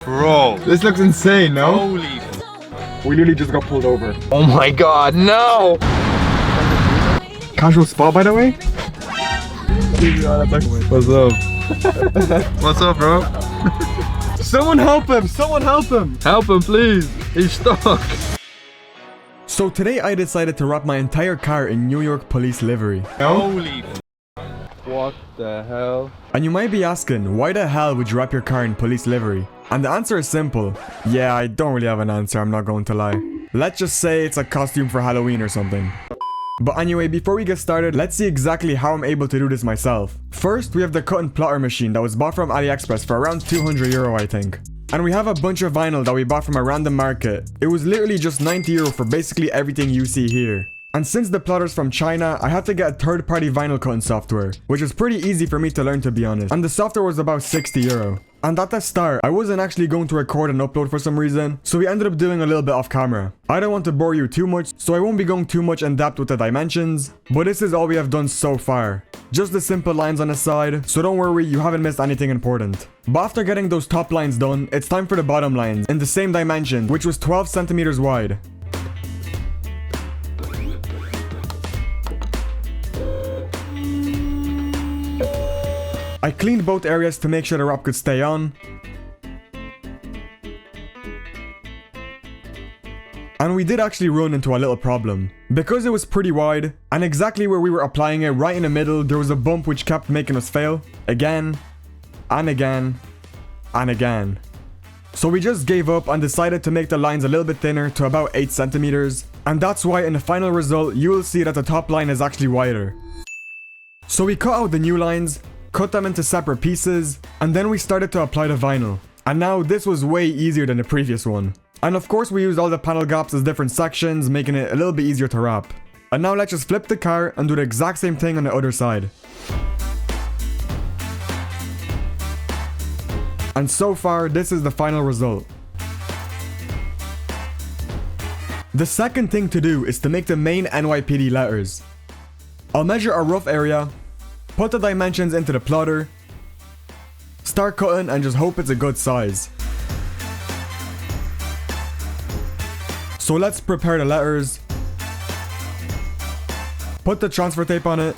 Bro. This looks insane, no? Holy. We literally just got pulled over. Oh my god, no! Casual spot, by the way? What's up? What's up, bro? Someone help him! Someone help him! Help him, please. He's stuck. So today I decided to wrap my entire car in New York police livery. Holy. What the hell? And you might be asking, why the hell would you wrap your car in police livery? And the answer is simple. Yeah, I don't really have an answer, I'm not going to lie. Let's just say it's a costume for Halloween or something. But anyway, before we get started, let's see exactly how I'm able to do this myself. First, we have the cut and plotter machine that was bought from AliExpress for around €200 I think. And we have a bunch of vinyl that we bought from a random market. It was literally just €90 for basically everything you see here. And since the plotter's from China, I had to get a third-party vinyl cutting software, which was pretty easy for me to learn, to be honest. And the software was about €60. And at the start, I wasn't actually going to record and upload for some reason, so we ended up doing a little bit off camera. I don't want to bore you too much, so I won't be going too much in depth with the dimensions, but this is all we have done so far. Just the simple lines on the side, so don't worry, you haven't missed anything important. But after getting those top lines done, it's time for the bottom lines, in the same dimension, which was 12 centimeters wide. I cleaned both areas to make sure the wrap could stay on. And we did actually run into a little problem. Because it was pretty wide, and exactly where we were applying it, right in the middle, there was a bump which kept making us fail. Again, and again, and again. So we just gave up and decided to make the lines a little bit thinner to about 8 centimeters. And that's why in the final result, you will see that the top line is actually wider. So we cut out the new lines, cut them into separate pieces, and then we started to apply the vinyl. And now this was way easier than the previous one. And of course we used all the panel gaps as different sections, making it a little bit easier to wrap. And now let's just flip the car and do the exact same thing on the other side. And so far, this is the final result. The second thing to do is to make the main NYPD letters. I'll measure a rough area, put the dimensions into the plotter, start cutting and just hope it's a good size. So let's prepare the letters, put the transfer tape on it,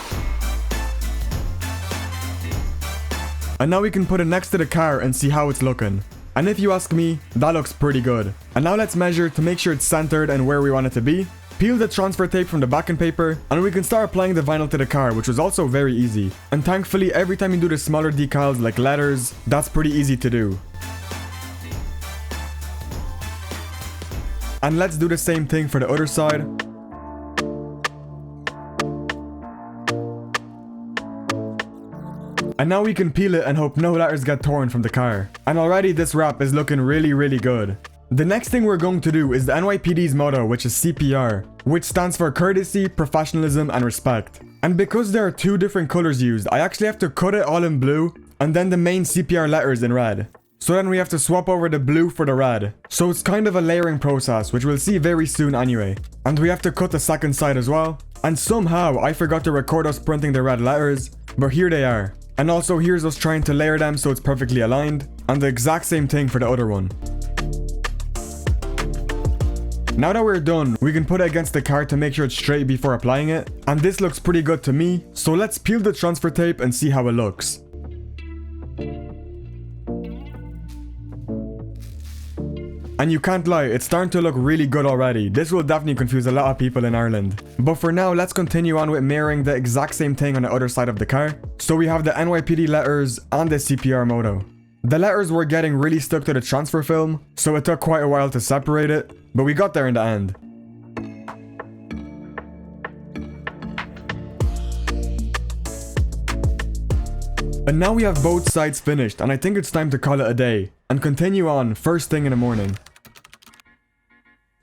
and now we can put it next to the car and see how it's looking. And if you ask me, that looks pretty good. And now let's measure to make sure it's centered and where we want it to be. Peel the transfer tape from the backing paper, and we can start applying the vinyl to the car, which was also very easy. And thankfully, every time you do the smaller decals like letters, that's pretty easy to do. And let's do the same thing for the other side. And now we can peel it and hope no letters get torn from the car. And already this wrap is looking really good. The next thing we're going to do is the NYPD's motto, which is CPR, which stands for courtesy, professionalism, and respect. And because there are two different colors used, I actually have to cut it all in blue, and then the main CPR letters in red. So then we have to swap over the blue for the red. So it's kind of a layering process, which we'll see very soon anyway. And we have to cut the second side as well. And somehow I forgot to record us printing the red letters, but here they are. And also here's us trying to layer them so it's perfectly aligned, and the exact same thing for the other one. Now that we're done, we can put it against the car to make sure it's straight before applying it, and this looks pretty good to me, so let's peel the transfer tape and see how it looks. And you can't lie, it's starting to look really good already. This will definitely confuse a lot of people in Ireland. But for now, let's continue on with mirroring the exact same thing on the other side of the car. So we have the NYPD letters and the CPR motto. The letters were getting really stuck to the transfer film, so it took quite a while to separate it, but we got there in the end. And now we have both sides finished, and I think it's time to call it a day, and continue on first thing in the morning.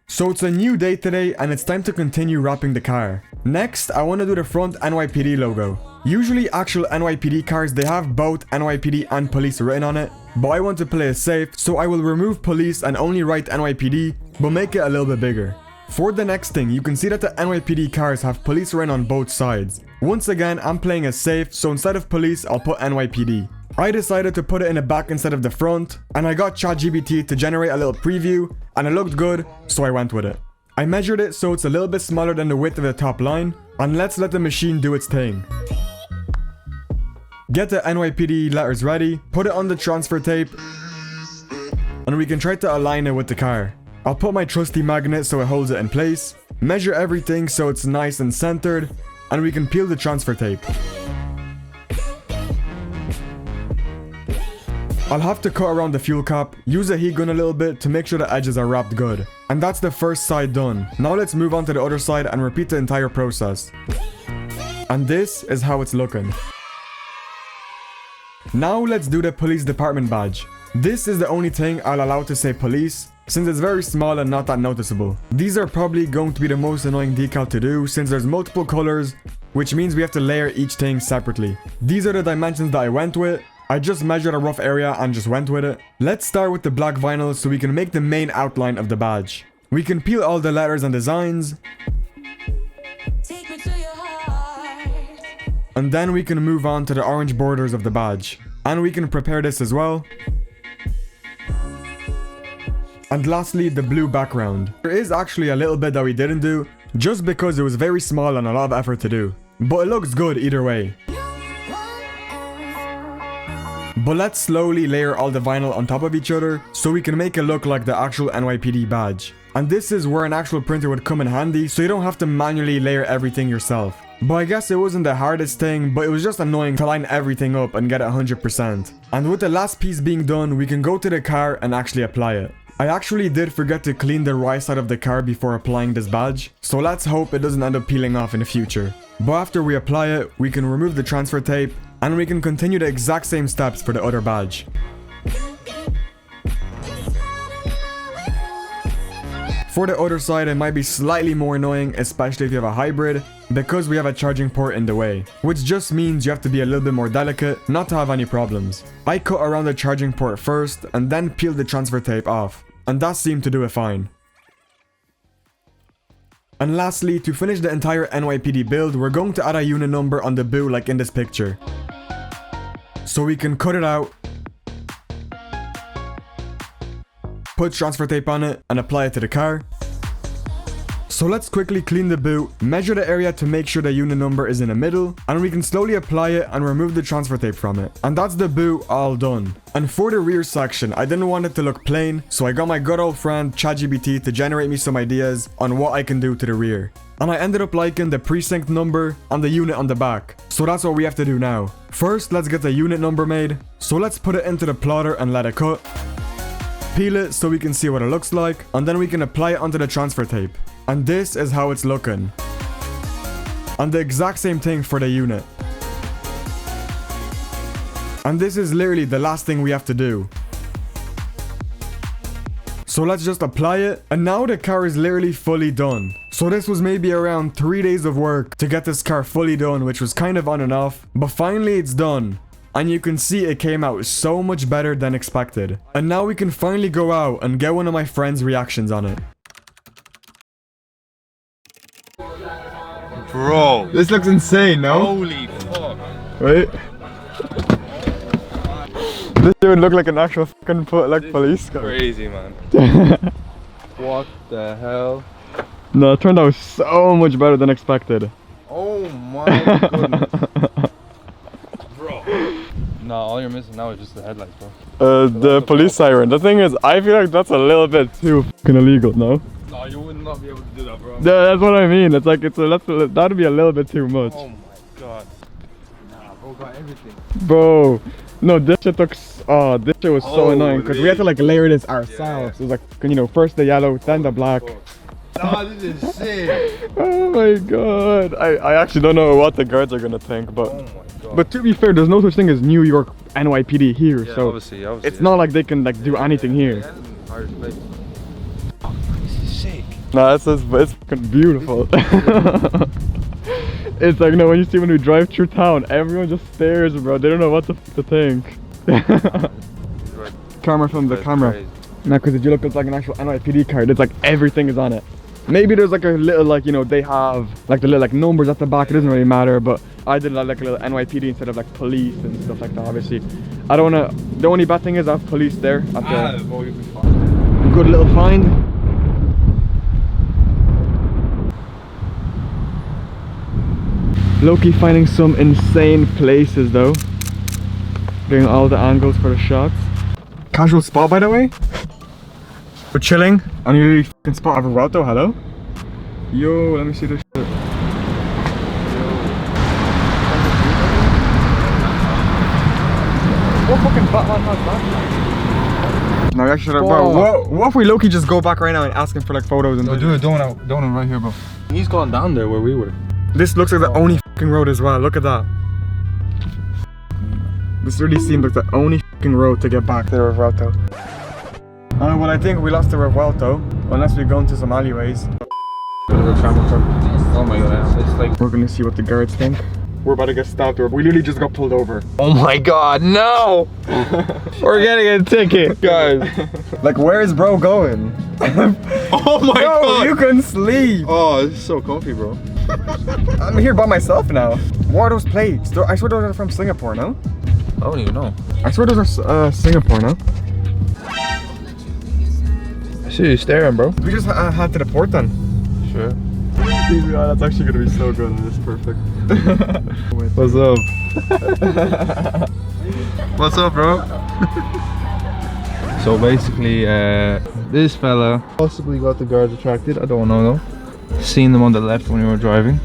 So it's a new day today, and it's time to continue wrapping the car. Next, I want to do the front NYPD logo. Usually actual NYPD cars, they have both NYPD and police written on it, but I want to play it safe, so I will remove police and only write NYPD, but make it a little bit bigger. For the next thing, you can see that the NYPD cars have police written on both sides. Once again, I'm playing it safe, so instead of police, I'll put NYPD. I decided to put it in the back instead of the front, and I got ChatGPT to generate a little preview, and it looked good, so I went with it. I measured it so it's a little bit smaller than the width of the top line, and let's let the machine do its thing. Get the NYPD letters ready, put it on the transfer tape, and we can try to align it with the car. I'll put my trusty magnet so it holds it in place, measure everything so it's nice and centered, and we can peel the transfer tape. I'll have to cut around the fuel cap, use a heat gun a little bit to make sure the edges are wrapped good. And that's the first side done. Now let's move on to the other side and repeat the entire process. And this is how it's looking. Now let's do the police department badge. This is the only thing I'll allow to say police, since it's very small and not that noticeable. These are probably going to be the most annoying decal to do, since there's multiple colors, which means we have to layer each thing separately. These are the dimensions that I went with. I just measured a rough area and just went with it. Let's start with the black vinyl so we can make the main outline of the badge. We can peel all the letters and designs. And then we can move on to the orange borders of the badge. And we can prepare this as well. And lastly, the blue background. There is actually a little bit that we didn't do, just because it was very small and a lot of effort to do. But it looks good either way. But let's slowly layer all the vinyl on top of each other so we can make it look like the actual NYPD badge. And this is where an actual printer would come in handy so you don't have to manually layer everything yourself. But I guess it wasn't the hardest thing, but it was just annoying to line everything up and get it 100%. And with the last piece being done, we can go to the car and actually apply it. I actually did forget to clean the right side of the car before applying this badge, so let's hope it doesn't end up peeling off in the future. But after we apply it, we can remove the transfer tape, and we can continue the exact same steps for the other badge. For the other side, it might be slightly more annoying, especially if you have a hybrid, because we have a charging port in the way, which just means you have to be a little bit more delicate not to have any problems. I cut around the charging port first, and then peeled the transfer tape off, and that seemed to do it fine. And lastly, to finish the entire NYPD build, we're going to add a unit number on the boot like in this picture. So we can cut it out, put transfer tape on it, and apply it to the car. So let's quickly clean the boot, measure the area to make sure the unit number is in the middle, and we can slowly apply it and remove the transfer tape from it. And that's the boot all done. And for the rear section, I didn't want it to look plain, so I got my good old friend ChatGPT to generate me some ideas on what I can do to the rear. And I ended up liking the precinct number and the unit on the back. So that's what we have to do now. First, let's get the unit number made. So let's put it into the plotter and let it cut. Peel it so we can see what it looks like, and then we can apply it onto the transfer tape. And this is how it's looking. And the exact same thing for the unit. And this is literally the last thing we have to do. So let's just apply it, and now the car is literally fully done. So this was maybe around 3 days of work to get this car fully done, which was kind of on and off, but finally it's done. And you can see it came out so much better than expected. And now we can finally go out and get one of my friends' reactions on it. Bro, This looks insane, no? holy fuck. Wait. This shit would look like an actual fucking police car. Crazy, man. What the hell? No, it turned out so much better than expected. Oh my goodness. Bro. No, all you're missing now is just the headlights, bro. The police siren. The thing is, I feel like that's a little bit too fucking illegal, no? No, you would not be able to do that, bro. Yeah, that's what I mean. It's like, that'd be a little bit too much. Oh my god. Nah, bro got everything. Bro. No, this shit looks, this shit was so annoying because we had to like layer this ourselves. Yeah. It was like, you know, first the yellow, then the black. Nah, this is sick. Oh my god. I actually don't know what the guards are gonna think, but Oh my god. but to be fair, there's no such thing as New York NYPD here, Yeah, so obviously, it's not like they can like do anything here. This is sick. No, it's fucking beautiful. It's like, no, when we drive through town, everyone just stares, bro. They don't know what to think. Camera from the camera. Crazy. No, because if you look, it's like an actual NYPD card. It's like everything is on it. Maybe there's like a little, like, you know, they have like the little like numbers at the back. It doesn't really matter, but I did like a little NYPD instead of like police and stuff like that, obviously. I don't wanna. The only bad thing is I have police there at the Well, you'll be fine. good little find. Low-key finding some insane places though. Doing all the angles for the shots. Casual spot, by the way. We're chilling on a really f***ing spot of a route though. Hello. Yo, let me see this shit. What fucking Batman has that? No, we actually should have. Bro, what if we low-key just go back right now and ask him for like photos and No, do it, don't right here, bro. He's gone down there where we were. This looks like the only f***ing road as well. Look at that. This really seems like the only f***ing road to get back to the Revuelto. Well, I think we lost the Revuelto unless we go into some alleyways. Oh my god, it's like. We're gonna see what the guards think. We're about to get stopped. We literally just got pulled over. Oh my god, no! We're getting a ticket, guys. Like, where is bro going? Oh my god! You can sleep. Oh, this is so comfy, bro. I'm here by myself now. What are those plates? I swear those are from Singapore, no? I don't even know. I swear those are Singapore, no? I see you staring, bro. We just had to the port then. Sure. Yeah, that's actually gonna be so good. It's perfect. What's up? What's up, bro? So basically, this fella possibly got the guards attracted. I don't know though. Seen them on the left when we were driving.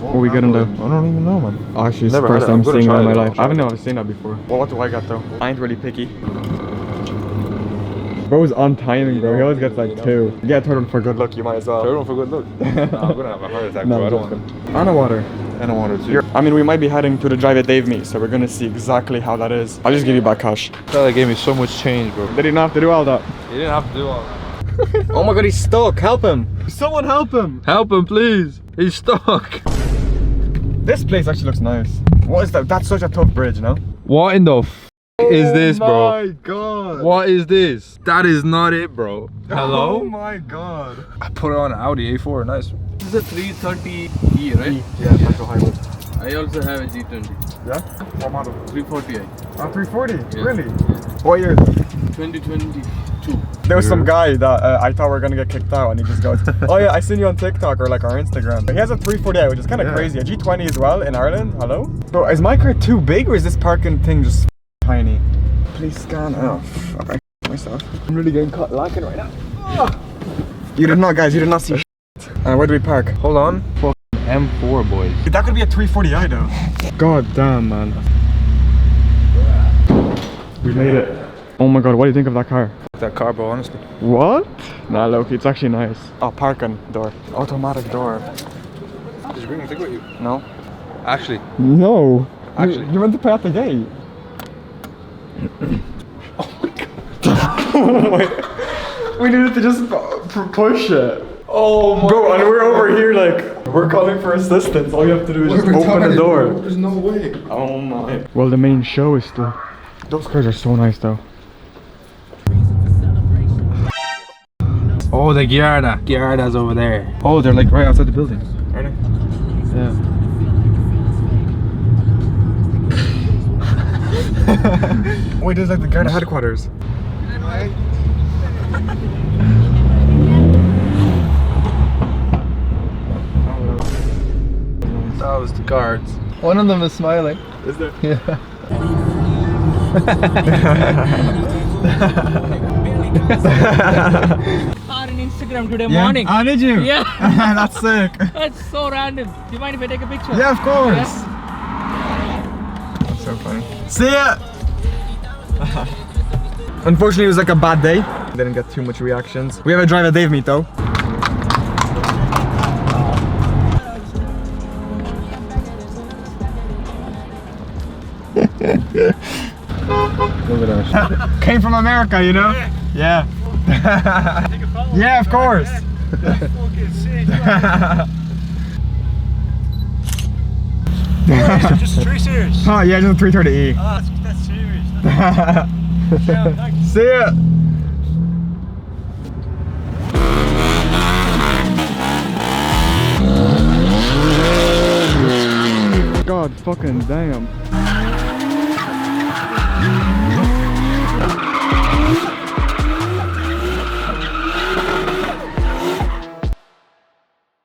What are we gonna do? I don't even know, man. Actually, it's the Never first had it. time I'm gonna seeing it try in my it. life. I haven't never seen that before. Well, what do I got though? I ain't really picky. Bro's on timing, bro. He always gets like 2. You get a third one for good luck, you might as well. Third one for good luck. Nah, I'm gonna have a heart attack, bro. I don't want to. On a water. I don't want to. I mean, we might be heading to the drive at Dave meet, so we're gonna see exactly how that is. I'll just give you back cash. Fella gave me so much change, bro. They didn't have to do all that. You didn't have to do all that. Oh my god, he's stuck. Help him. Someone help him. Help him, please. He's stuck. This place actually looks nice. What is that? That's such a tough bridge, no? What in the f is this, bro? Oh my god. What is this? That is not it, bro. Hello? Oh my god. I put it on an Audi A4, nice. This is a 330E, right? Yeah, petrol hybrid. I also have a G20. Yeah? What model? 340i. 340? Yeah. Really? What year? 2022. There was some guy that I thought we were gonna get kicked out, and he just goes, "Oh yeah, I seen you on TikTok or like our Instagram." But he has a 340i, which is kind of crazy. A G20 as well in Ireland. Hello? Bro, is my car too big or is this parking thing just tiny? Please scan. Oh, fuck, I myself. I'm really getting caught lacking right now. You did not, guys. You did not see. Where do we park? Hold on. Fucking M4, boys. That could be a 340i though. God damn, man. We made it. Oh my god, what do you think of that car? That car, bro, honestly. What? Nah, look, it's actually nice. Oh, parking door. Automatic door. Did you bring the ticket with you? No. Actually. No. Actually. You went to pay at the gate. Oh my god. We needed to just push it. Oh my bro, and we're over here like, we're calling for assistance. All you have to do is just open the door. There's no way. Oh my. Well, the main show is still... Those cars are so nice though. Oh, the Giarda's over there. Oh, they're like right outside the building. Are they? Yeah. Wait, there's like the Garda headquarters. That was the guards. One of them is smiling. Is there? Yeah. On Instagram today morning. Oh, did you? Yeah. That's sick. That's so random. Do you mind if I take a picture? Yeah, of course. Yes. That's so funny. See ya! Unfortunately, it was like a bad day. Didn't get too much reactions. We have a drive at Dave meet though. Look at that. Came from America, you know? Yeah. Yeah, of course. Just 3 series. Oh yeah, just a 330E. Ah, that's serious. Yeah, thanks. See ya. God fucking damn.